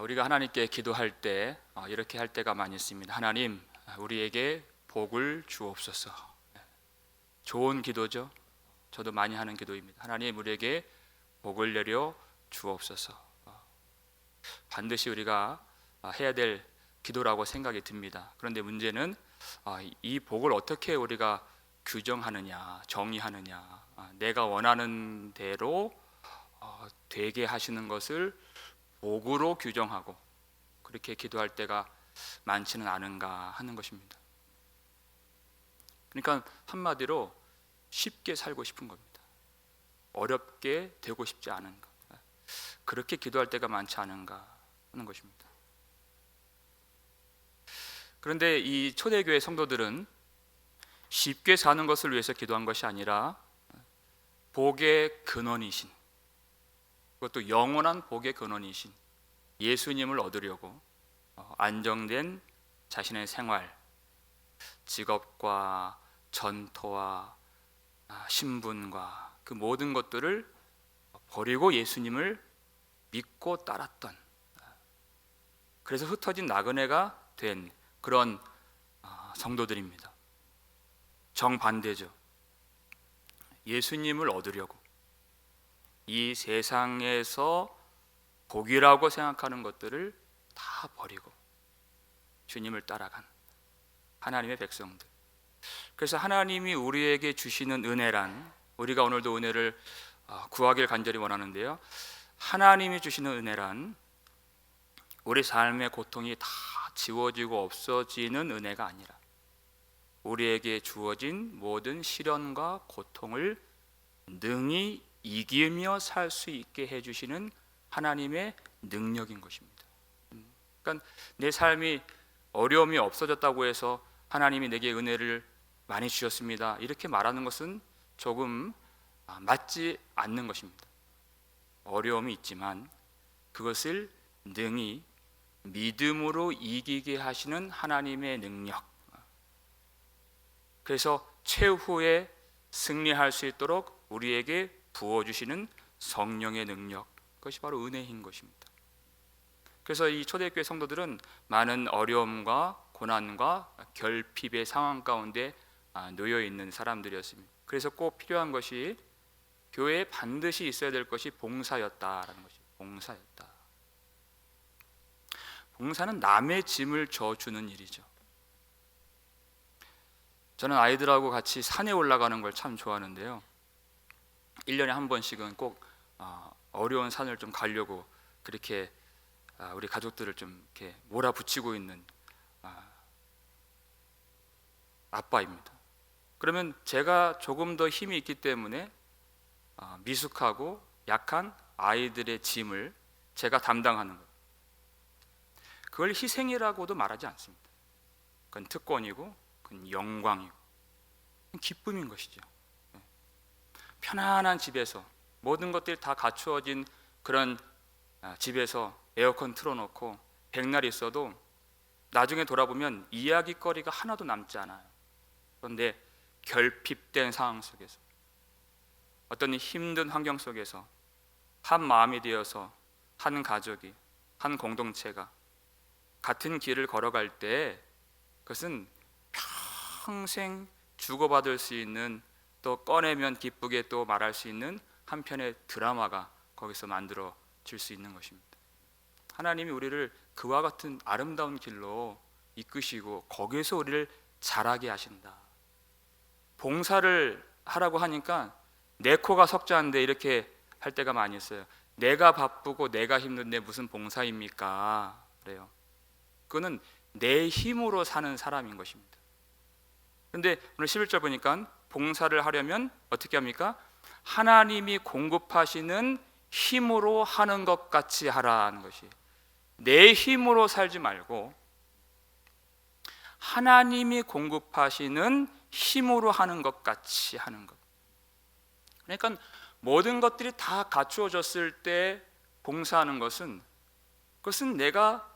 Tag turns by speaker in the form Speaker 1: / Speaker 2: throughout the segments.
Speaker 1: 우리가 하나님께 기도할 때 이렇게 할 때가 많이 있습니다. 하나님, 우리에게 복을 주옵소서. 좋은 기도죠. 저도 많이 하는 기도입니다. 하나님, 우리에게 복을 내려 주옵소서. 반드시 우리가 해야 될 기도라고 생각이 듭니다. 그런데 문제는 이 복을 어떻게 우리가 규정하느냐, 정의하느냐, 내가 원하는 대로 되게 하시는 것을 복으로 규정하고 그렇게 기도할 때가 많지는 않은가 하는 것입니다. 그러니까 한마디로 쉽게 살고 싶은 겁니다. 어렵게 되고 싶지 않은 것. 그렇게 기도할 때가 많지 않은가 하는 것입니다. 그런데 이 초대교회 성도들은 쉽게 사는 것을 위해서 기도한 것이 아니라 복의 근원이신, 그것도 영원한 복의 근원이신 예수님을 얻으려고 안정된 자신의 생활, 직업과 전토와 신분과 그 모든 것들을 버리고 예수님을 믿고 따랐던, 그래서 흩어진 나그네가 된 그런 성도들입니다. 정반대죠. 예수님을 얻으려고 이 세상에서 복이라고 생각하는 것들을 다 버리고 주님을 따라간 하나님의 백성들. 그래서 하나님이 우리에게 주시는 은혜란, 우리가 오늘도 은혜를 구하길 간절히 원하는데요, 하나님이 주시는 은혜란 우리 삶의 고통이 다 지워지고 없어지는 은혜가 아니라 우리에게 주어진 모든 시련과 고통을 능히 이기며 살 수 있게 해주시는 하나님의 능력인 것입니다. 그러니까 내 삶이 어려움이 없어졌다고 해서 하나님이 내게 은혜를 많이 주셨습니다, 이렇게 말하는 것은 조금 맞지 않는 것입니다. 어려움이 있지만 그것을 능히 믿음으로 이기게 하시는 하나님의 능력, 그래서 최후에 승리할 수 있도록 우리에게 부어주시는 성령의 능력, 그것이 바로 은혜인 것입니다. 그래서 이 초대교회 성도들은 많은 어려움과 고난과 결핍의 상황 가운데 놓여 있는 사람들이었습니다. 그래서 꼭 필요한 것이, 교회에 반드시 있어야 될 것이 봉사였다라는 것이, 봉사였다. 봉사는 남의 짐을 져주는 일이죠. 저는 아이들하고 같이 산에 올라가는 걸 참 좋아하는데요, 1년에 한 번씩은 꼭 어려운 산을 좀 가려고 그렇게 우리 가족들을 좀 이렇게 몰아붙이고 있는 아빠입니다. 그러면 제가 조금 더 힘이 있기 때문에 미숙하고 약한 아이들의 짐을 제가 담당하는 것, 그걸 희생이라고도 말하지 않습니다. 그건 특권이고, 그건 영광이고, 기쁨인 것이죠. 편안한 집에서 모든 것들이 다 갖추어진 그런 집에서 에어컨 틀어놓고 백날 있어도 나중에 돌아보면 이야기거리가 하나도 남지 않아요. 그런데 결핍된 상황 속에서, 어떤 힘든 환경 속에서 한 마음이 되어서 한 가족이, 한 공동체가 같은 길을 걸어갈 때 그것은 평생 주고받을 수 있는, 또 꺼내면 기쁘게 또 말할 수 있는 한편의 드라마가 거기서 만들어질 수 있는 것입니다. 하나님이 우리를 그와 같은 아름다운 길로 이끄시고 거기에서 우리를 자라게 하신다. 봉사를 하라고 하니까 내 코가 석자인데 이렇게 할 때가 많이 있어요. 내가 바쁘고 내가 힘든데 무슨 봉사입니까? 그래요. 그거는 내 힘으로 사는 사람인 것입니다. 그런데 오늘 11절 보니까 봉사를 하려면 어떻게 합니까? 하나님이 공급하시는 힘으로 하는 것 같이 하라는 것이, 내 힘으로 살지 말고 하나님이 공급하시는 힘으로 하는 것 같이 하는 것. 그러니까 모든 것들이 다 갖추어졌을 때 봉사하는 것은, 그것은 내가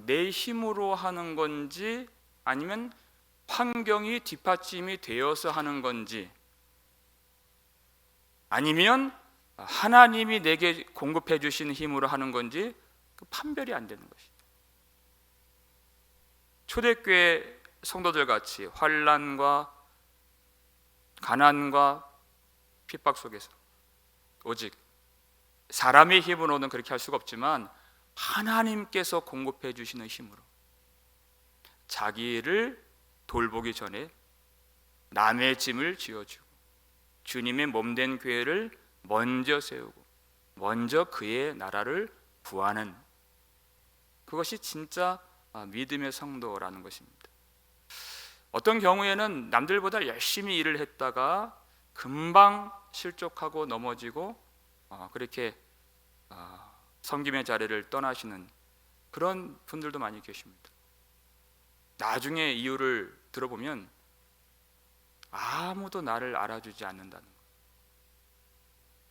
Speaker 1: 내 힘으로 하는 건지 아니면 환경이 뒷받침이 되어서 하는 건지, 아니면 하나님이 내게 공급해 주신 힘으로 하는 건지, 그 판별이 안 되는 것이죠. 초대교회 성도들 같이 환난과 가난과 핍박 속에서 오직 사람의 힘으로는 그렇게 할 수가 없지만 하나님께서 공급해 주시는 힘으로 자기를 돌보기 전에 남의 짐을 지어주고 주님의 몸된 교회를 먼저 세우고 먼저 그의 나라를 구하는, 그것이 진짜 믿음의 성도라는 것입니다. 어떤 경우에는 남들보다 열심히 일을 했다가 금방 실족하고 넘어지고 그렇게 섬김의 자리를 떠나시는 그런 분들도 많이 계십니다. 나중에 이유를 들어보면 아무도 나를 알아주지 않는다는 것.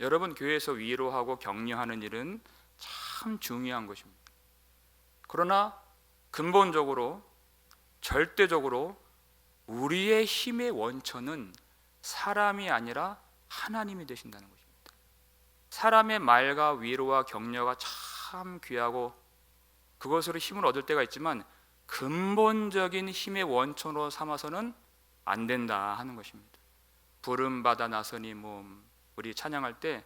Speaker 1: 여러분, 교회에서 위로하고 격려하는 일은 참 중요한 것입니다. 그러나 근본적으로 절대적으로 우리의 힘의 원천은 사람이 아니라 하나님이 되신다는 것입니다. 사람의 말과 위로와 격려가 참 귀하고 그것으로 힘을 얻을 때가 있지만 근본적인 힘의 원천으로 삼아서는 안 된다 하는 것입니다. 부름받아 나서니 몸, 우리 찬양할 때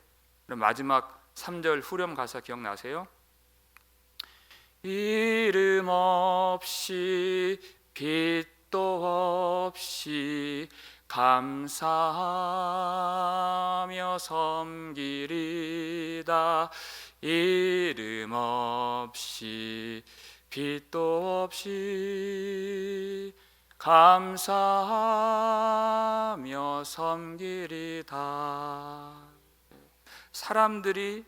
Speaker 1: 마지막 3절 후렴 가사 기억나세요? 이름 없이 빛도 없이 감사하며 섬기리다. 이름 없이 빛도 없이 감사하며 섬기리다. 사람들이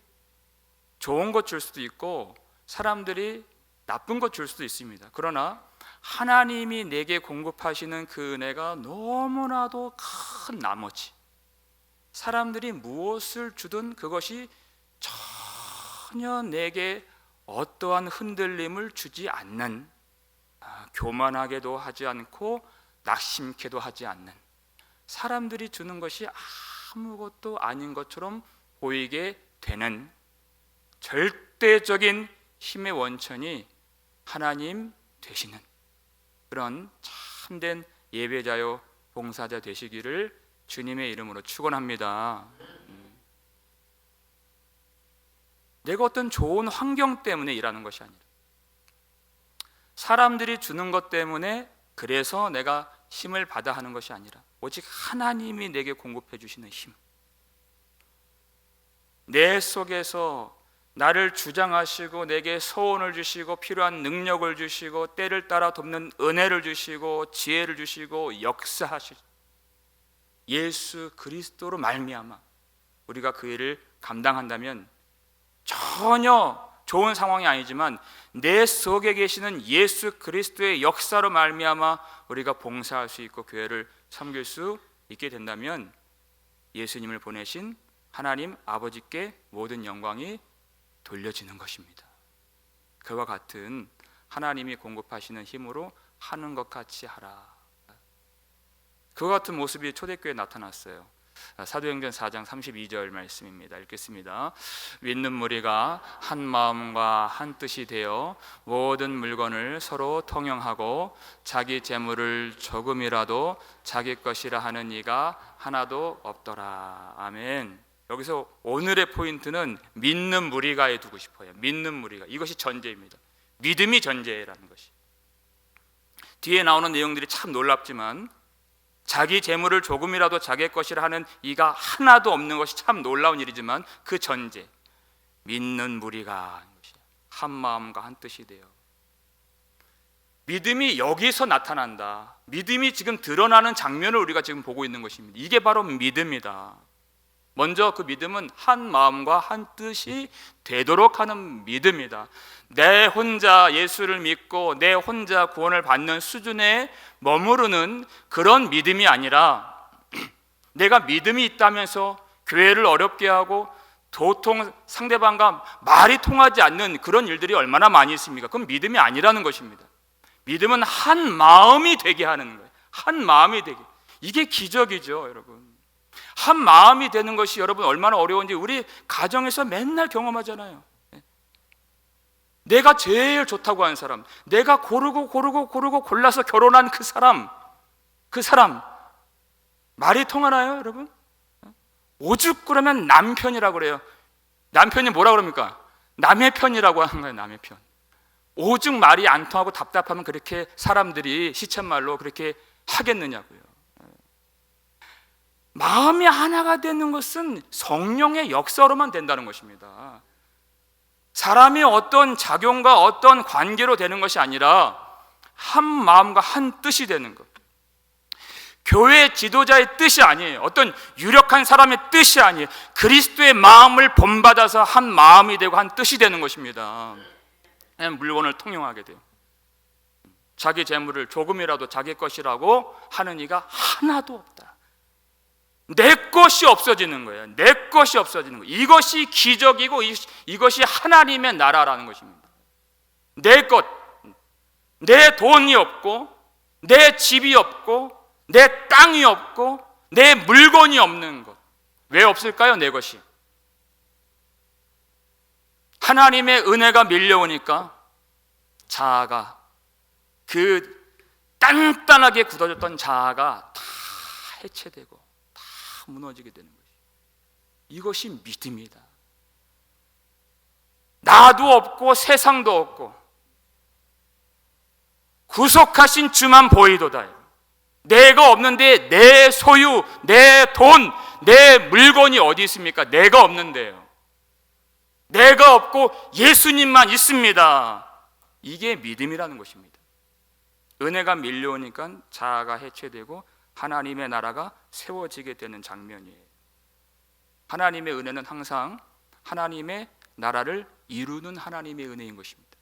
Speaker 1: 좋은 것 줄 수도 있고 사람들이 나쁜 것 줄 수도 있습니다. 그러나 하나님이 내게 공급하시는 그 은혜가 너무나도 큰 나머지 사람들이 무엇을 주든 그것이 전혀 내게 어떠한 흔들림을 주지 않는, 교만하게도 하지 않고 낙심케도 하지 않는, 사람들이 주는 것이 아무것도 아닌 것처럼 보이게 되는 절대적인 힘의 원천이 하나님 되시는 그런 참된 예배자요 봉사자 되시기를 주님의 이름으로 축원합니다. 내가 어떤 좋은 환경 때문에 일하는 것이 아니라 사람들이 주는 것 때문에 그래서 내가 힘을 받아 하는 것이 아니라 오직 하나님이 내게 공급해 주시는 힘, 내 속에서 나를 주장하시고 내게 소원을 주시고 필요한 능력을 주시고 때를 따라 돕는 은혜를 주시고 지혜를 주시고 역사하실 예수 그리스도로 말미암아 우리가 그 일을 감당한다면 전혀 좋은 상황이 아니지만 내 속에 계시는 예수 그리스도의 역사로 말미암아 우리가 봉사할 수 있고 교회를 섬길 수 있게 된다면 예수님을 보내신 하나님 아버지께 모든 영광이 돌려지는 것입니다. 그와 같은 하나님이 공급하시는 힘으로 하는 것 같이 하라. 그와 같은 모습이 초대교회에 나타났어요. 사도행전 4장 32절 말씀입니다. 읽겠습니다. 믿는 무리가 한 마음과 한 뜻이 되어 모든 물건을 서로 통용하고 자기 재물을 조금이라도 자기 것이라 하는 이가 하나도 없더라. 아멘. 여기서 오늘의 포인트는 믿는 무리가에 두고 싶어요. 믿는 무리가, 이것이 전제입니다. 믿음이 전제라는 것이. 뒤에 나오는 내용들이 참 놀랍지만 자기 재물을 조금이라도 자기 것이라 하는 이가 하나도 없는 것이 참 놀라운 일이지만 그 전제, 믿는 무리가 한 마음과 한 뜻이 돼요. 믿음이 여기서 나타난다. 믿음이 지금 드러나는 장면을 우리가 지금 보고 있는 것입니다. 이게 바로 믿음이다. 먼저 그 믿음은 한 마음과 한 뜻이 되도록 하는 믿음이다. 내 혼자 예수를 믿고 내 혼자 구원을 받는 수준에 머무르는 그런 믿음이 아니라 내가 믿음이 있다면서 교회를 어렵게 하고 도통 상대방과 말이 통하지 않는 그런 일들이 얼마나 많이 있습니까? 그건 믿음이 아니라는 것입니다. 믿음은 한 마음이 되게 하는 거예요. 한 마음이 되게. 이게 기적이죠, 여러분. 한 마음이 되는 것이 여러분 얼마나 어려운지 우리 가정에서 맨날 경험하잖아요. 내가 제일 좋다고 하는 사람, 내가 고르고 골라서 결혼한 그 사람 말이 통하나요, 여러분? 오죽 그러면 남편이라고 그래요. 남편이 뭐라 그럽니까? 남의 편이라고 하는 거예요. 남의 편. 오죽 말이 안 통하고 답답하면 그렇게 사람들이 시쳇말로 그렇게 하겠느냐고요. 마음이 하나가 되는 것은 성령의 역사로만 된다는 것입니다. 사람이 어떤 작용과 어떤 관계로 되는 것이 아니라 한 마음과 한 뜻이 되는 것. 교회 지도자의 뜻이 아니에요. 어떤 유력한 사람의 뜻이 아니에요. 그리스도의 마음을 본받아서 한 마음이 되고 한 뜻이 되는 것입니다. 물건을 통용하게 돼요. 자기 재물을 조금이라도 자기 것이라고 하는 이가 하나도 없다. 내 것이 없어지는 거예요. 내 것이 없어지는 거예요. 이것이 기적이고 이것이 하나님의 나라라는 것입니다. 내 것, 내 돈이 없고 내 집이 없고 내 땅이 없고 내 물건이 없는 것. 왜 없을까요? 내 것이. 하나님의 은혜가 밀려오니까 자아가, 그 단단하게 굳어졌던 자아가 다 해체되고 다 무너지게 되는 것이. 이것이 믿음이다. 나도 없고 세상도 없고 구속하신 주만 보이도다. 내가 없는데 내 소유, 내 돈, 내 물건이 어디 있습니까? 내가 없는데요. 내가 없고 예수님만 있습니다. 이게 믿음이라는 것입니다. 은혜가 밀려오니까 자아가 해체되고 하나님의 나라가 세워지게 되는 장면이에요. 하나님의 은혜는 항상 하나님의 나라를 이루는 하나님의 은혜인 것입니다.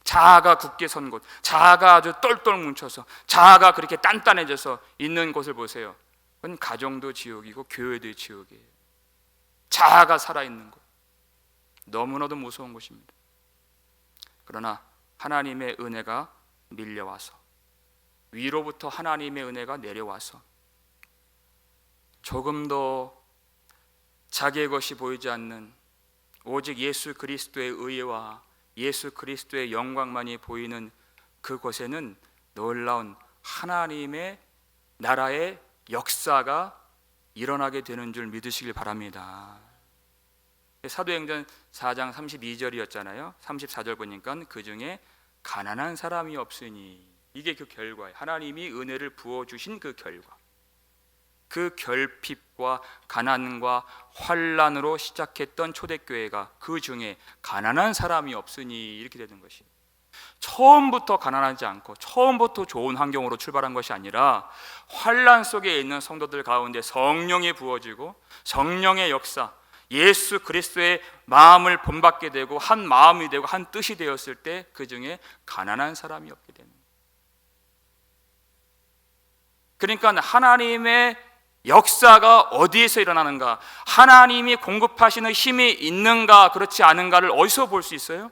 Speaker 1: 자아가 굳게 선 곳, 자아가 아주 똘똘 뭉쳐서, 자아가 그렇게 단단해져서 있는 곳을 보세요. 그건 가정도 지옥이고 교회도 지옥이에요. 자아가 살아있는 곳, 너무나도 무서운 곳입니다. 그러나 하나님의 은혜가 밀려와서, 위로부터 하나님의 은혜가 내려와서 조금 더 자기의 것이 보이지 않는 오직 예수 그리스도의 의와 예수 그리스도의 영광만이 보이는 그곳에는 놀라운 하나님의 나라의 역사가 일어나게 되는 줄 믿으시길 바랍니다. 사도행전 4장 32절이었잖아요. 34절 보니까 그 중에 가난한 사람이 없으니, 이게 그 결과예요. 하나님이 은혜를 부어주신 그 결과. 그 결핍과 가난과 환난으로 시작했던 초대교회가 그 중에 가난한 사람이 없으니 이렇게 되는 것이, 처음부터 가난하지 않고 처음부터 좋은 환경으로 출발한 것이 아니라 환난 속에 있는 성도들 가운데 성령이 부어지고 성령의 역사, 예수 그리스도의 마음을 본받게 되고 한 마음이 되고 한 뜻이 되었을 때 그 중에 가난한 사람이 없게 되는 거예요. 그러니까 하나님의 역사가 어디에서 일어나는가, 하나님이 공급하시는 힘이 있는가 그렇지 않은가를 어디서 볼 수 있어요?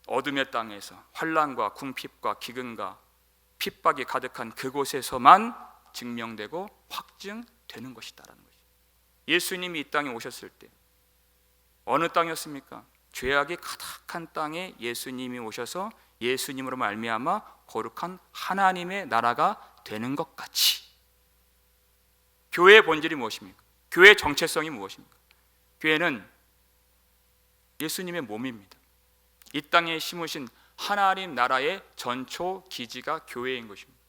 Speaker 1: 어둠의 땅에서 환난과 궁핍과 기근과 핍박이 가득한 그곳에서만 증명되고 확증되는 것이다라는 것이죠. 예수님이 이 땅에 오셨을 때 어느 땅이었습니까? 죄악이 가득한 땅에 예수님이 오셔서 예수님으로 말미암아 거룩한 하나님의 나라가 되는 것 같이, 교회의 본질이 무엇입니까? 교회의 정체성이 무엇입니까? 교회는 예수님의 몸입니다. 이 땅에 심으신 하나님 나라의 전초 기지가 교회인 것입니다.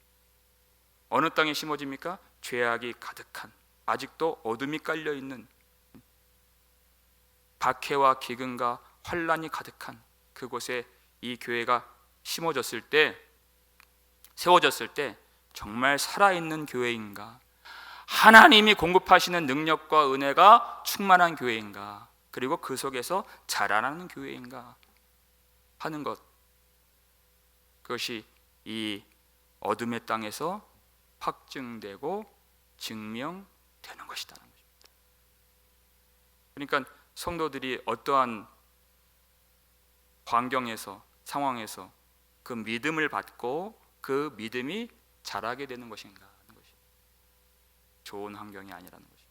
Speaker 1: 어느 땅에 심어집니까? 죄악이 가득한, 아직도 어둠이 깔려있는, 박해와 기근과 환난이 가득한 그곳에 이 교회가 심어졌을 때, 세워졌을 때 정말 살아있는 교회인가, 하나님이 공급하시는 능력과 은혜가 충만한 교회인가, 그리고 그 속에서 자라나는 교회인가 하는 것, 그것이 이 어둠의 땅에서 확증되고 증명되는 것이다는 것입니다. 그러니까 성도들이 어떠한 환경에서, 상황에서 그 믿음을 받고 그 믿음이 자라게 되는 것인가 하는 것이, 좋은 환경이 아니라는 것입니다.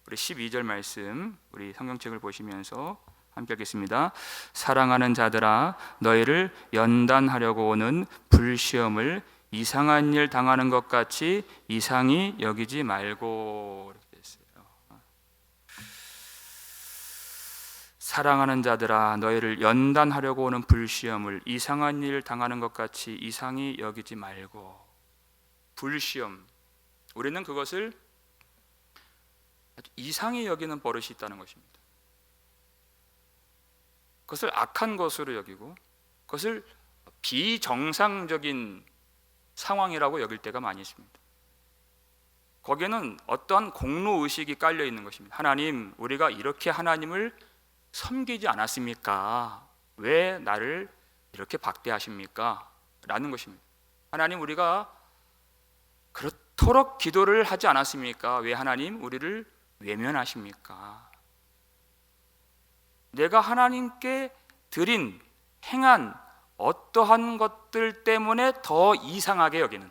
Speaker 1: 우리 12절 말씀 우리 성경책을 보시면서 함께 하겠습니다. 사랑하는 자들아 너희를 연단하려고 오는 불시험을 이상한 일 당하는 것 같이 이상히 여기지 말고. 이렇게 했어요. 사랑하는 자들아 너희를 연단하려고 오는 불시험을 이상한 일 당하는 것 같이 이상히 여기지 말고. 불시험, 우리는 그것을 아주 이상히 여기는 버릇이 있다는 것입니다. 그것을 악한 것으로 여기고 그것을 비정상적인 상황이라고 여길 때가 많이 있습니다. 거기에는 어떠한 공로의식이 깔려 있는 것입니다. 하나님, 우리가 이렇게 하나님을 섬기지 않았습니까? 왜 나를 이렇게 박대하십니까? 라는 것입니다. 하나님, 우리가 그렇도록 기도를 하지 않았습니까? 왜 하나님 우리를 외면하십니까? 내가 하나님께 드린 행한 어떠한 것들 때문에 더 이상하게 여기는,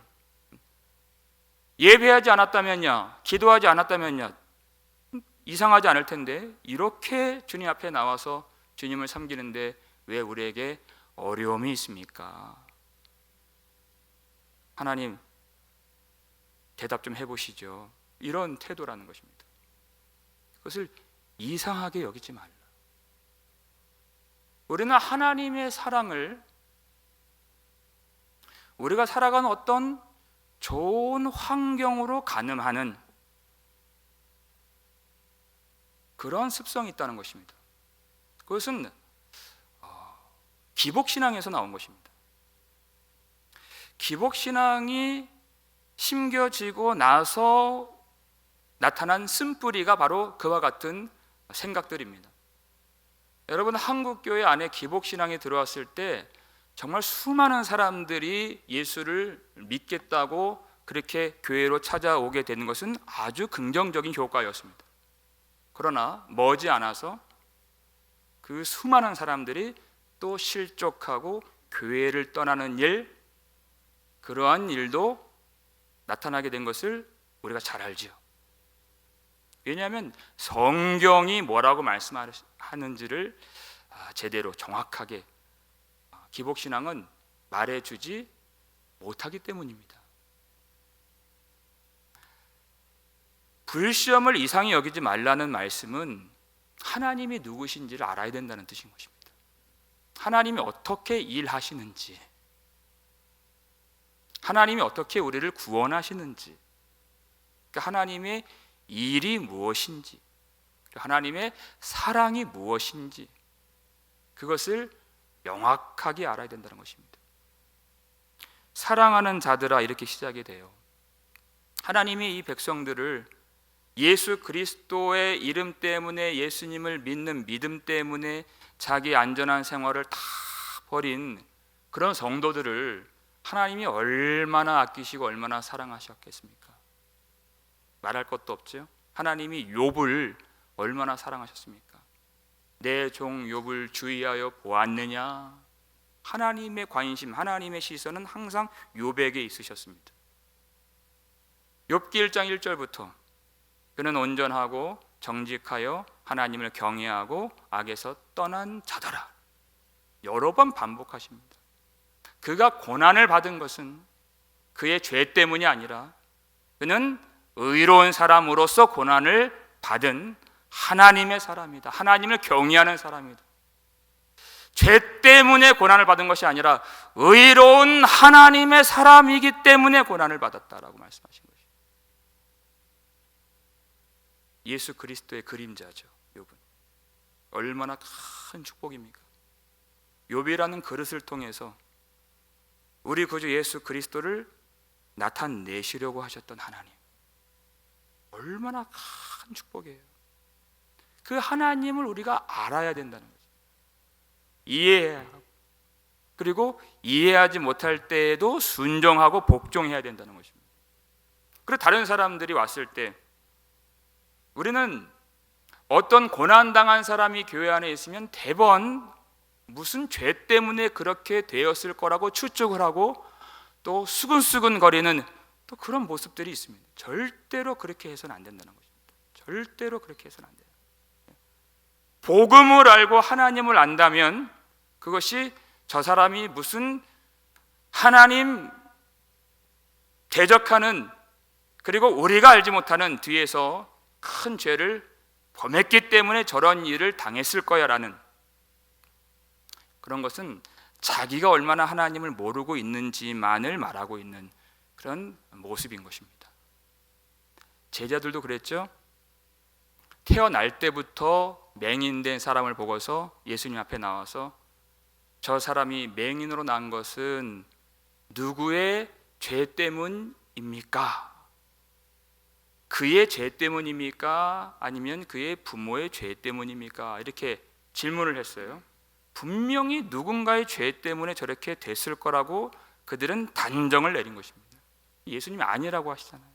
Speaker 1: 예배하지 않았다면야, 기도하지 않았다면야 이상하지 않을 텐데 이렇게 주님 앞에 나와서 주님을 섬기는데 왜 우리에게 어려움이 있습니까? 하나님 대답 좀 해보시죠. 이런 태도라는 것입니다. 그것을 이상하게 여기지 말라. 우리는 하나님의 사랑을 우리가 살아가는 어떤 좋은 환경으로 가늠하는 그런 습성이 있다는 것입니다. 그것은 기복신앙에서 나온 것입니다. 기복신앙이 심겨지고 나서 나타난 쓴뿌리가 바로 그와 같은 생각들입니다. 여러분, 한국교회 안에 기복신앙이 들어왔을 때 정말 수많은 사람들이 예수를 믿겠다고 그렇게 교회로 찾아오게 되는 것은 아주 긍정적인 효과였습니다. 그러나 머지않아서 그 수많은 사람들이 또 실족하고 교회를 떠나는 일, 그러한 일도 나타나게 된 것을 우리가 잘 알지요. 왜냐하면 성경이 뭐라고 말씀하는지를 제대로 정확하게 기복신앙은 말해주지 못하기 때문입니다. 불시험을 이상히 여기지 말라는 말씀은 하나님이 누구신지를 알아야 된다는 뜻인 것입니다. 하나님이 어떻게 일하시는지, 하나님이 어떻게 우리를 구원하시는지, 하나님의 일이 무엇인지, 하나님의 사랑이 무엇인지, 그것을 명확하게 알아야 된다는 것입니다. 사랑하는 자들아, 이렇게 시작이 돼요. 하나님이 이 백성들을 예수 그리스도의 이름 때문에, 예수님을 믿는 믿음 때문에 자기 안전한 생활을 다 버린 그런 성도들을 하나님이 얼마나 아끼시고 얼마나 사랑하셨겠습니까? 말할 것도 없죠. 하나님이 욥을 얼마나 사랑하셨습니까? 내 종 욥을 주의하여 보았느냐? 하나님의 관심, 하나님의 시선은 항상 욥에게 있으셨습니다. 욥기 1장 1절부터 그는 온전하고 정직하여 하나님을 경외하고 악에서 떠난 자더라. 여러 번 반복하십니다. 그가 고난을 받은 것은 그의 죄 때문이 아니라 그는 의로운 사람으로서 고난을 받은 하나님의 사람이다. 하나님을 경외하는 사람이다. 죄 때문에 고난을 받은 것이 아니라 의로운 하나님의 사람이기 때문에 고난을 받았다라고 말씀하신 것입니다. 예수 그리스도의 그림자죠. 욥은 얼마나 큰 축복입니까? 욥이라는 그릇을 통해서 우리 구주 예수 그리스도를 나타내시려고 하셨던 하나님, 얼마나 큰 축복이에요. 그 하나님을 우리가 알아야 된다는 거죠. 이해해야 하고, 그리고 이해하지 못할 때에도 순종하고 복종해야 된다는 것입니다. 그리고 다른 사람들이 왔을 때 우리는 어떤 고난당한 사람이 교회 안에 있으면 대번 무슨 죄 때문에 그렇게 되었을 거라고 추측을 하고 또 수근수근 거리는 또 그런 모습들이 있습니다. 절대로 그렇게 해서는 안 된다는 것입니다. 절대로 그렇게 해서는 안 돼요. 복음을 알고 하나님을 안다면 그것이 저 사람이 무슨 하나님 대적하는, 그리고 우리가 알지 못하는 뒤에서 큰 죄를 범했기 때문에 저런 일을 당했을 거야 라는 그런 것은 자기가 얼마나 하나님을 모르고 있는지만을 말하고 있는 그런 모습인 것입니다. 제자들도 그랬죠. 태어날 때부터 맹인된 사람을 보고서 예수님 앞에 나와서 저 사람이 맹인으로 난 것은 누구의 죄 때문입니까? 그의 죄 때문입니까? 아니면 그의 부모의 죄 때문입니까? 이렇게 질문을 했어요. 분명히 누군가의 죄 때문에 저렇게 됐을 거라고 그들은 단정을 내린 것입니다. 예수님이 아니라고 하시잖아요.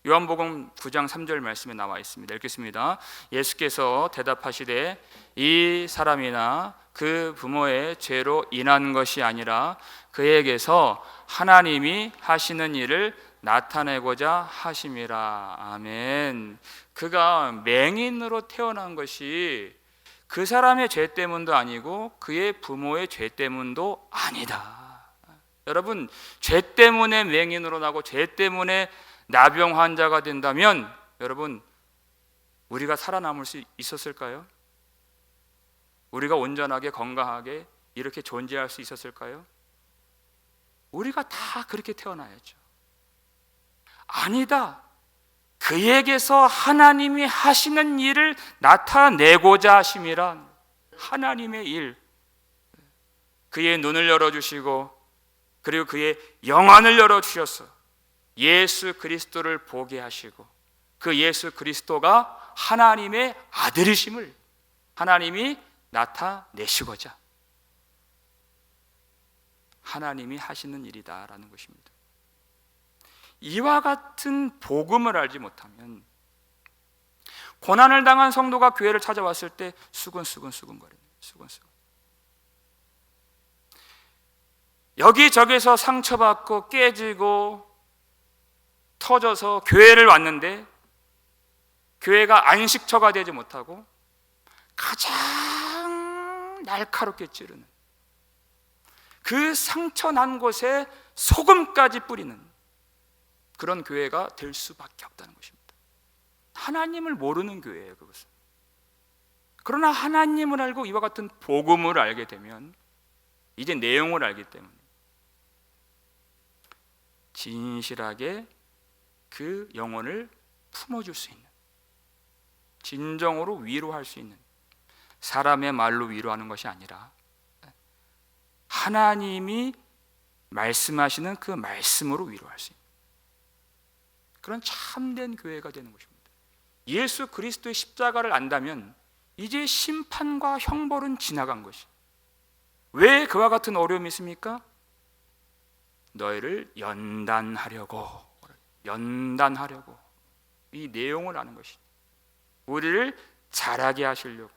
Speaker 1: 요한복음 9장 3절 말씀에 나와 있습니다. 읽겠습니다. 예수께서 대답하시되 이 사람이나 그 부모의 죄로 인한 것이 아니라 그에게서 하나님이 하시는 일을 나타내고자 하심이라. 아멘. 그가 맹인으로 태어난 것이 그 사람의 죄 때문도 아니고 그의 부모의 죄 때문도 아니다. 여러분, 죄 때문에 맹인으로 나고 죄 때문에 나병 환자가 된다면 여러분, 우리가 살아남을 수 있었을까요? 우리가 온전하게 건강하게 이렇게 존재할 수 있었을까요? 우리가 다 그렇게 태어나야죠. 아니다. 그에게서 하나님이 하시는 일을 나타내고자 하심이란 하나님의 일, 그의 눈을 열어주시고 그리고 그의 영안을 열어주셔서 예수 그리스도를 보게 하시고 그 예수 그리스도가 하나님의 아들이심을 하나님이 나타내시고자 하나님이 하시는 일이다라는 것입니다. 이와 같은 복음을 알지 못하면 고난을 당한 성도가 교회를 찾아왔을 때 수근수근거립니다. 수근수근. 여기저기서 상처받고 깨지고 터져서 교회를 왔는데 교회가 안식처가 되지 못하고 가장 날카롭게 찌르는 그 상처 난 곳에 소금까지 뿌리는 그런 교회가 될 수밖에 없다는 것입니다. 하나님을 모르는 교회예요, 그것은. 그러나 하나님을 알고 이와 같은 복음을 알게 되면 이제 내용을 알기 때문에 진실하게 그 영혼을 품어줄 수 있는, 진정으로 위로할 수 있는, 사람의 말로 위로하는 것이 아니라 하나님이 말씀하시는 그 말씀으로 위로할 수 있는 그런 참된 교회가 되는 것입니다. 예수 그리스도의 십자가를 안다면 이제 심판과 형벌은 지나간 것이. 왜 그와 같은 어려움이 있습니까? 너희를 연단하려고 이 내용을 아는 것이. 우리를 자라게 하시려고,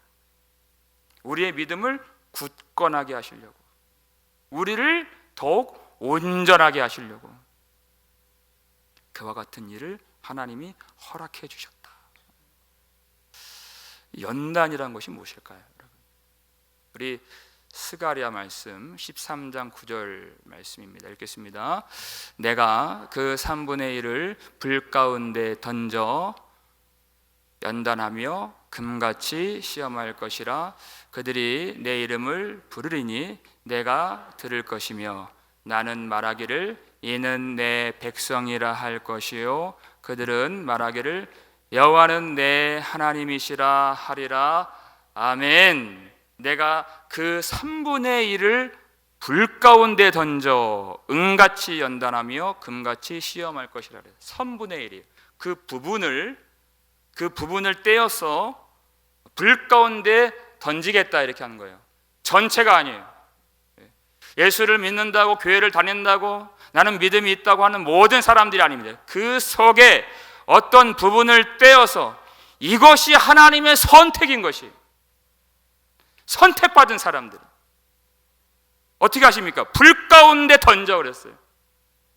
Speaker 1: 우리의 믿음을 굳건하게 하시려고, 우리를 더욱 온전하게 하시려고 그와 같은 일을 하나님이 허락해 주셨다. 연단이라는 것이 무엇일까요, 여러분? 우리 스가랴 말씀 13장 9절 말씀입니다. 읽겠습니다. 내가 그 3분의 1을 불 가운데 던져 연단하며 금같이 시험할 것이라. 그들이 내 이름을 부르리니 내가 들을 것이며 나는 말하기를 이는 내 백성이라 할 것이요 그들은 말하기를 여호와는 내 하나님이시라 하리라. 아멘. 내가 그 3분의 1을 불 가운데 던져 은같이 연단하며 금같이 시험할 것이라. 3분의 1이 그 부분을 떼어서 불 가운데 던지겠다 이렇게 하는 거예요. 전체가 아니에요. 예수를 믿는다고 교회를 다닌다고 나는 믿음이 있다고 하는 모든 사람들이 아닙니다. 그 속에 어떤 부분을 떼어서 이것이 하나님의 선택인 것이, 선택받은 사람들 어떻게 하십니까? 불 가운데 던져 그랬어요.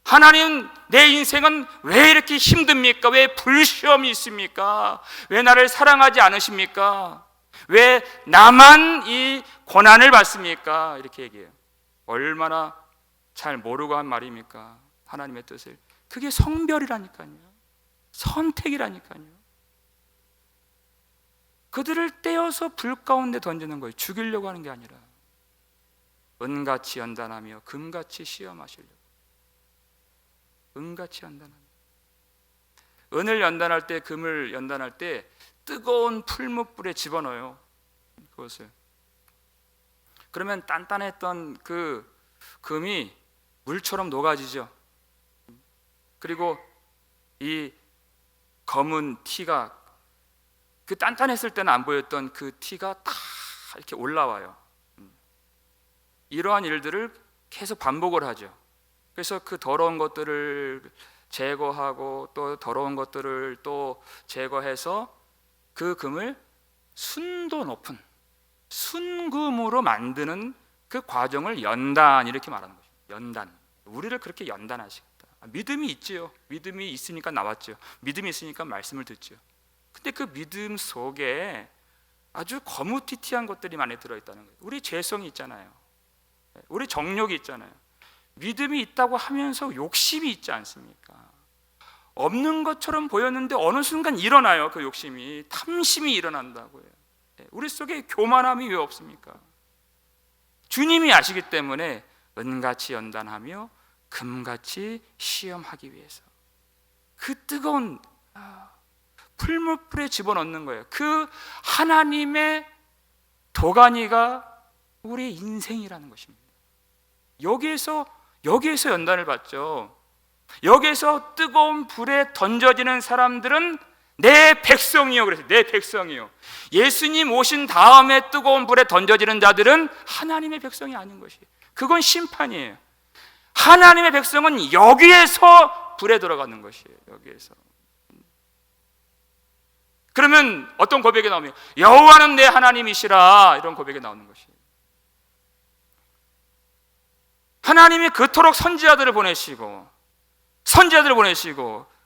Speaker 1: 하나님, 내 인생은 왜 이렇게 힘듭니까? 왜 불시험이 있습니까? 왜 나를 사랑하지 않으십니까? 왜 나만 이 고난을 받습니까? 이렇게 얘기해요. 얼마나 잘 모르고 한 말입니까? 하나님의 뜻을. 그게 성별이라니까요. 선택이라니까요. 그들을 떼어서 불 가운데 던지는 거예요. 죽이려고 하는 게 아니라 은같이 연단하며 금같이 시험하시려고. 은같이 연단하며. 은을 연단할 때, 금을 연단할 때 뜨거운 풀무불에 집어넣어요. 그것을. 그러면 단단했던 그 금이 물처럼 녹아지죠. 그리고 이 검은 티가, 그 단단했을 때는 안 보였던 그 티가 다 이렇게 올라와요. 이러한 일들을 계속 반복을 하죠. 그래서 그 더러운 것들을 제거하고 또 더러운 것들을 또 제거해서 그 금을 순도 높은 순금으로 만드는 그 과정을 연단, 이렇게 말하는 거죠. 연단. 우리를 그렇게 연단하시겠다. 믿음이 있지요. 믿음이 있으니까 나왔죠. 믿음이 있으니까 말씀을 듣죠. 근데 그 믿음 속에 아주 거무튀튀한 것들이 많이 들어있다는 거예요. 우리 죄성이 있잖아요. 우리 정욕이 있잖아요. 믿음이 있다고 하면서 욕심이 있지 않습니까? 없는 것처럼 보였는데 어느 순간 일어나요. 그 욕심이, 탐심이 일어난다고요. 우리 속에 교만함이 왜 없습니까? 주님이 아시기 때문에 은같이 연단하며 금같이 시험하기 위해서 그 뜨거운 풀무불에 집어넣는 거예요. 그 하나님의 도가니가 우리의 인생이라는 것입니다. 여기에서 연단을 받죠. 여기에서 뜨거운 불에 던져지는 사람들은 내 백성이요. 그래서 내 백성이요. 예수님 오신 다음에 뜨거운 불에 던져지는 자들은 하나님의 백성이 아닌 것이에요. 그건 심판이에요. 하나님의 백성은 여기에서 불에 들어가는 것이에요. 여기에서. 그러면 어떤 고백이 나오면 여호와는 내 하나님이시라, 이런 고백이 나오는 것이에요. 하나님이 그토록 선지자들을 보내시고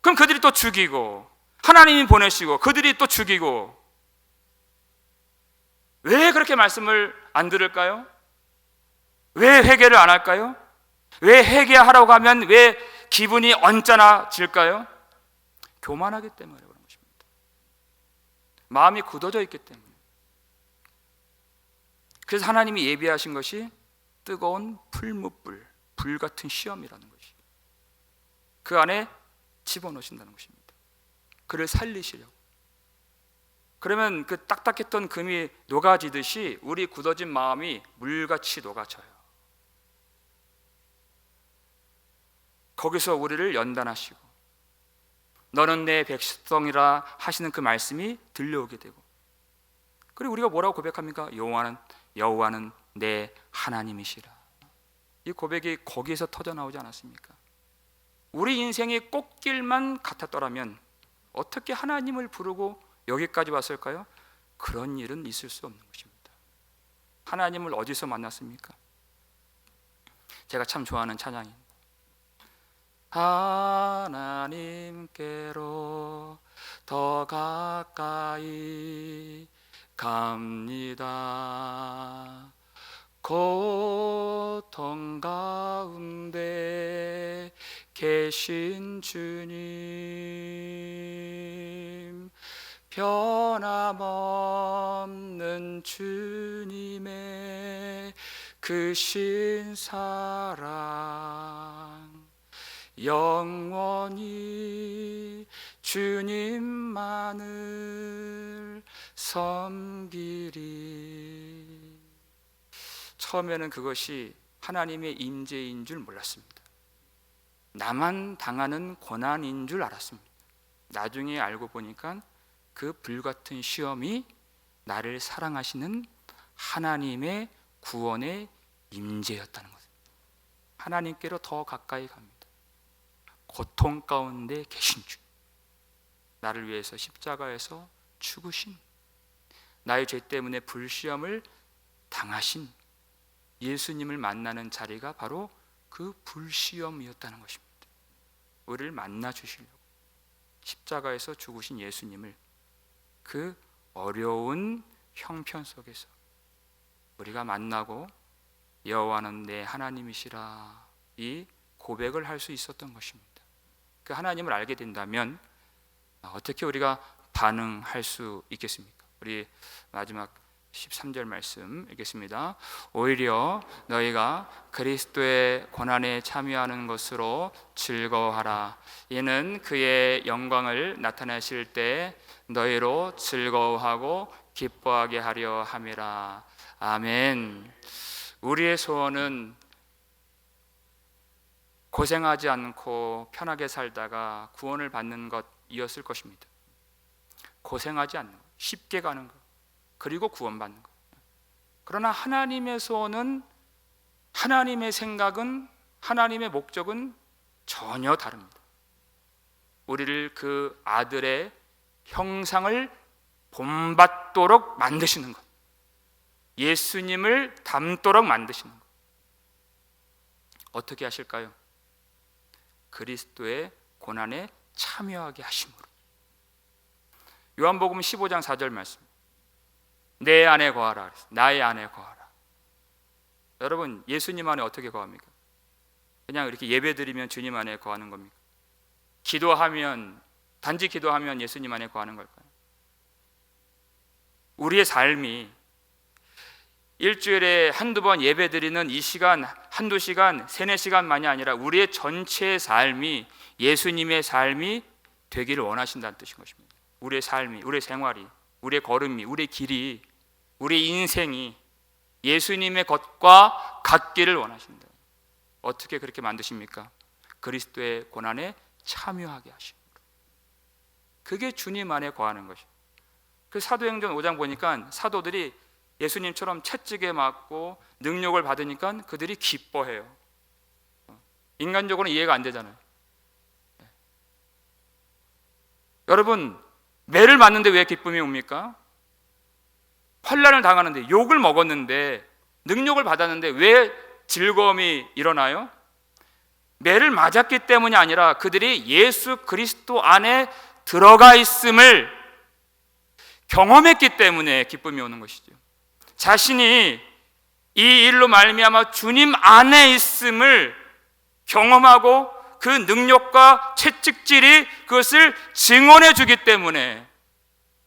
Speaker 1: 그럼 그들이 또 죽이고, 하나님이 보내시고 그들이 또 죽이고, 왜 그렇게 말씀을 안 들을까요? 왜 회개를 안 할까요? 왜 회개하라고 하면 왜 기분이 언짢아질까요? 교만하기 때문에 그런 것입니다. 마음이 굳어져 있기 때문에. 그래서 하나님이 예비하신 것이 뜨거운 풀무불, 불같은 시험이라는 것이, 그 안에 집어넣으신다는 것입니다. 그를 살리시려고. 그러면 그 딱딱했던 금이 녹아지듯이 우리 굳어진 마음이 물같이 녹아져요. 거기서 우리를 연단하시고 너는 내 백성이라 하시는 그 말씀이 들려오게 되고, 그리고 우리가 뭐라고 고백합니까? 여호와는 내 하나님이시라. 이 고백이 거기에서 터져 나오지 않았습니까? 우리 인생이 꽃길만 같았더라면 어떻게 하나님을 부르고 여기까지 왔을까요? 그런 일은 있을 수 없는 것입니다. 하나님을 어디서 만났습니까? 제가 참 좋아하는 찬양입니다. 하나님께로 더 가까이 갑니다. 고통 가운데 계신 주님, 변함없는 주님의 크신 사랑, 영원히 주님만을 섬기리. 처음에는 그것이 하나님의 임재인 줄 몰랐습니다. 나만 당하는 고난인 줄 알았습니다. 나중에 알고 보니까 그 불같은 시험이 나를 사랑하시는 하나님의 구원의 임재였다는 것입니다. 하나님께로 더 가까이 갑니다. 고통 가운데 계신 주, 나를 위해서 십자가에서 죽으신, 나의 죄 때문에 불시험을 당하신 예수님을 만나는 자리가 바로 그 불시험이었다는 것입니다. 우리를 만나 주시려고 십자가에서 죽으신 예수님을 그 어려운 형편 속에서 우리가 만나고 여호와는 내 하나님이시라 이 고백을 할 수 있었던 것입니다. 그 하나님을 알게 된다면 어떻게 우리가 반응할 수 있겠습니까? 우리 마지막 13절 말씀 읽겠습니다. 오히려 너희가 그리스도의 고난에 참여하는 것으로 즐거워하라. 이는 그의 영광을 나타내실 때 너희로 즐거워하고 기뻐하게 하려 함이라. 아멘. 우리의 소원은 고생하지 않고 편하게 살다가 구원을 받는 것이었을 것입니다. 고생하지 않는 것, 쉽게 가는 것, 그리고 구원받는 것. 그러나 하나님의 소원은, 하나님의 생각은, 하나님의 목적은 전혀 다릅니다. 우리를 그 아들의 형상을 본받도록 만드시는 것, 예수님을 닮도록 만드시는 것. 어떻게 하실까요? 그리스도의 고난에 참여하게 하심으로. 요한복음 15장 4절 말씀, 내 안에 거하라, 나의 안에 거하라. 여러분, 예수님 안에 어떻게 거합니까? 그냥 이렇게 예배드리면 주님 안에 거하는 겁니까? 기도하면, 단지 기도하면 예수님 안에 거하는 걸까요? 우리의 삶이 일주일에 한두 번 예배드리는 이 시간, 한두 시간, 세네 시간만이 아니라 우리의 전체의 삶이 예수님의 삶이 되기를 원하신다는 뜻인 것입니다. 우리의 삶이, 우리의 생활이, 우리의 걸음이, 우리의 길이, 우리의 인생이 예수님의 것과 같기를 원하신다. 어떻게 그렇게 만드십니까? 그리스도의 고난에 참여하게 하십니다. 그게 주님 안에 거하는 것이에요. 그 사도행전 5장 보니까 사도들이 예수님처럼 채찍에 맞고 능력을 받으니까 그들이 기뻐해요. 인간적으로는 이해가 안 되잖아요. 여러분, 매를 맞는데 왜 기쁨이 옵니까? 환난을 당하는데, 욕을 먹었는데, 능력을 받았는데 왜 즐거움이 일어나요? 매를 맞았기 때문이 아니라 그들이 예수 그리스도 안에 들어가 있음을 경험했기 때문에 기쁨이 오는 것이죠. 자신이 이 일로 말미암아 주님 안에 있음을 경험하고 그 능력과 채찍질이 그것을 증언해 주기 때문에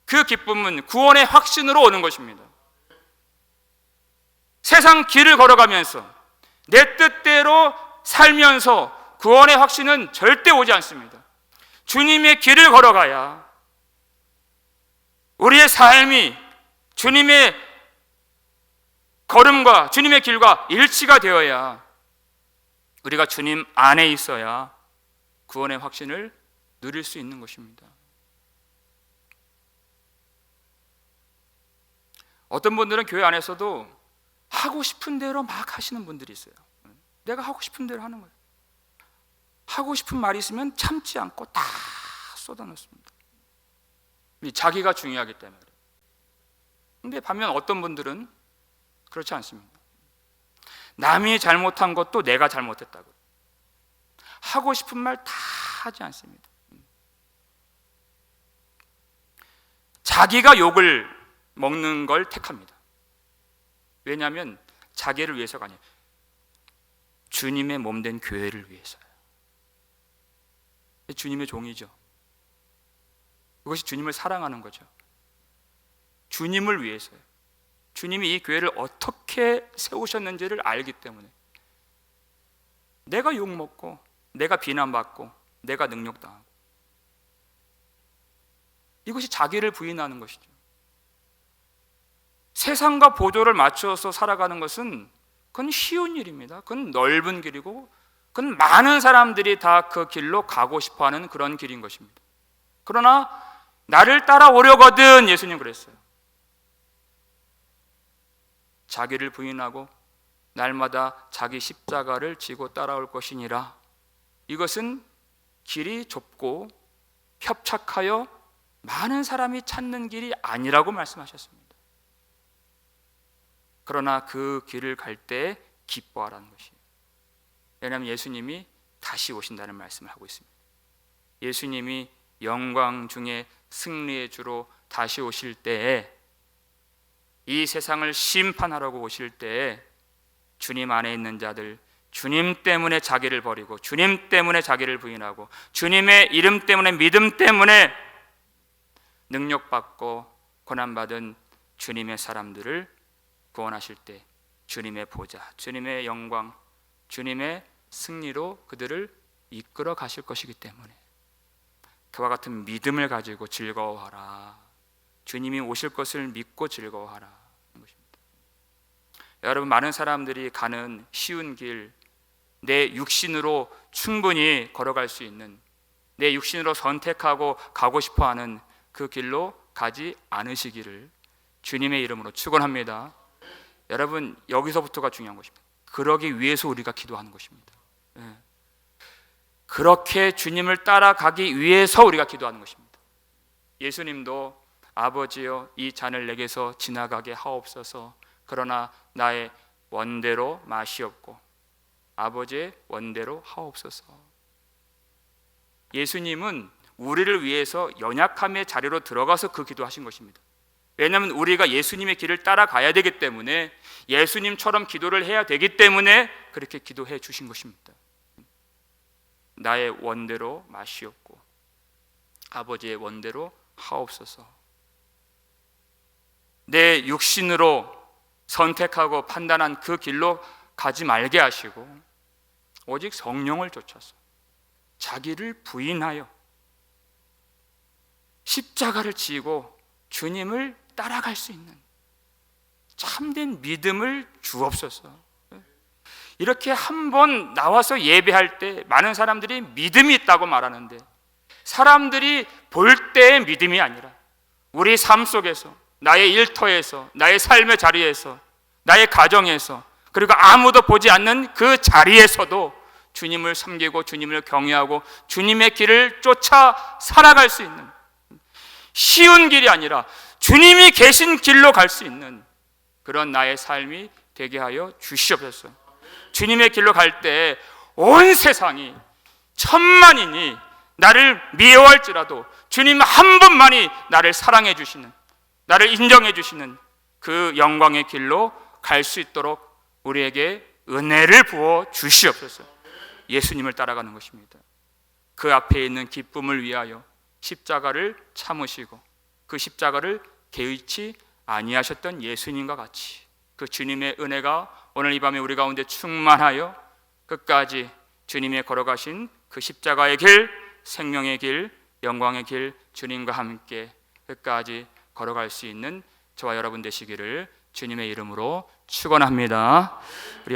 Speaker 1: 그 기쁨은 구원의 확신으로 오는 것입니다. 세상 길을 걸어가면서 내 뜻대로 살면서 구원의 확신은 절대 오지 않습니다. 주님의 길을 걸어가야 우리의 삶이 주님의 걸음과 주님의 길과 일치가 되어야, 우리가 주님 안에 있어야 구원의 확신을 누릴 수 있는 것입니다. 어떤 분들은 교회 안에서도 하고 싶은 대로 막 하시는 분들이 있어요. 내가 하고 싶은 대로 하는 거예요. 하고 싶은 말이 있으면 참지 않고 다 쏟아놓습니다. 자기가 중요하기 때문에. 근데 반면 어떤 분들은 그렇지 않습니다. 남이 잘못한 것도 내가 잘못했다고 하고 싶은 말 다 하지 않습니다. 자기가 욕을 먹는 걸 택합니다. 왜냐하면 자기를 위해서가 아니에요. 주님의 몸된 교회를 위해서요. 주님의 종이죠. 그것이 주님을 사랑하는 거죠. 주님을 위해서요. 주님이 이 교회를 어떻게 세우셨는지를 알기 때문에 내가 욕먹고 내가 비난받고 내가 능력당하고, 이것이 자기를 부인하는 것이죠. 세상과 보조를 맞춰서 살아가는 것은 그건 쉬운 일입니다. 그건 넓은 길이고 그건 많은 사람들이 다 그 길로 가고 싶어하는 그런 길인 것입니다. 그러나 나를 따라오려거든, 예수님 그랬어요. 자기를 부인하고 날마다 자기 십자가를 지고 따라올 것이니라. 이것은 길이 좁고 협착하여 많은 사람이 찾는 길이 아니라고 말씀하셨습니다. 그러나 그 길을 갈 때 기뻐하라는 것이에요. 왜냐하면 예수님이 다시 오신다는 말씀을 하고 있습니다. 예수님이 영광 중에 승리의 주로 다시 오실 때에, 이 세상을 심판하려고 오실 때에 주님 안에 있는 자들, 주님 때문에 자기를 버리고 주님 때문에 자기를 부인하고 주님의 이름 때문에, 믿음 때문에 능력받고 고난받은 주님의 사람들을 구원하실 때 주님의 보좌, 주님의 영광, 주님의 승리로 그들을 이끌어 가실 것이기 때문에 그와 같은 믿음을 가지고 즐거워하라. 주님이 오실 것을 믿고 즐거워하라 것입니다. 여러분, 많은 사람들이 가는 쉬운 길, 내 육신으로 충분히 걸어갈 수 있는, 내 육신으로 선택하고 가고 싶어하는 그 길로 가지 않으시기를 주님의 이름으로 축원합니다. 여러분, 여기서부터가 중요한 것입니다. 그러기 위해서 우리가 기도하는 것입니다. 그렇게 주님을 따라가기 위해서 우리가 기도하는 것입니다. 예수님도 아버지여 이 잔을 내게서 지나가게 하옵소서, 그러나 나의 원대로 마시옵고 아버지의 원대로 하옵소서. 예수님은 우리를 위해서 연약함의 자리로 들어가서 그 기도하신 것입니다. 왜냐하면 우리가 예수님의 길을 따라가야 되기 때문에, 예수님처럼 기도를 해야 되기 때문에 그렇게 기도해 주신 것입니다. 나의 원대로 마시옵고 아버지의 원대로 하옵소서. 내 육신으로 선택하고 판단한 그 길로 가지 말게 하시고 오직 성령을 쫓아서 자기를 부인하여 십자가를 지고 주님을 따라갈 수 있는 참된 믿음을 주옵소서. 이렇게 한번 나와서 예배할 때 많은 사람들이 믿음이 있다고 말하는데, 사람들이 볼 때의 믿음이 아니라 우리 삶 속에서, 나의 일터에서, 나의 삶의 자리에서, 나의 가정에서, 그리고 아무도 보지 않는 그 자리에서도 주님을 섬기고 주님을 경외하고 주님의 길을 쫓아 살아갈 수 있는, 쉬운 길이 아니라 주님이 계신 길로 갈 수 있는 그런 나의 삶이 되게 하여 주시옵소서. 주님의 길로 갈 때 온 세상이 천만인이 나를 미워할지라도 주님 한 분만이 나를 사랑해 주시는, 나를 인정해 주시는 그 영광의 길로 갈 수 있도록 우리에게 은혜를 부어 주시옵소서. 예수님을 따라가는 것입니다. 그 앞에 있는 기쁨을 위하여 십자가를 참으시고 그 십자가를 개의치 아니하셨던 예수님과 같이 그 주님의 은혜가 오늘 이 밤에 우리 가운데 충만하여 끝까지 주님의 걸어가신 그 십자가의 길, 생명의 길, 영광의 길, 주님과 함께 끝까지 걸어갈 수 있는 저와 여러분 되시기를 주님의 이름으로 축원합니다. 우리 함께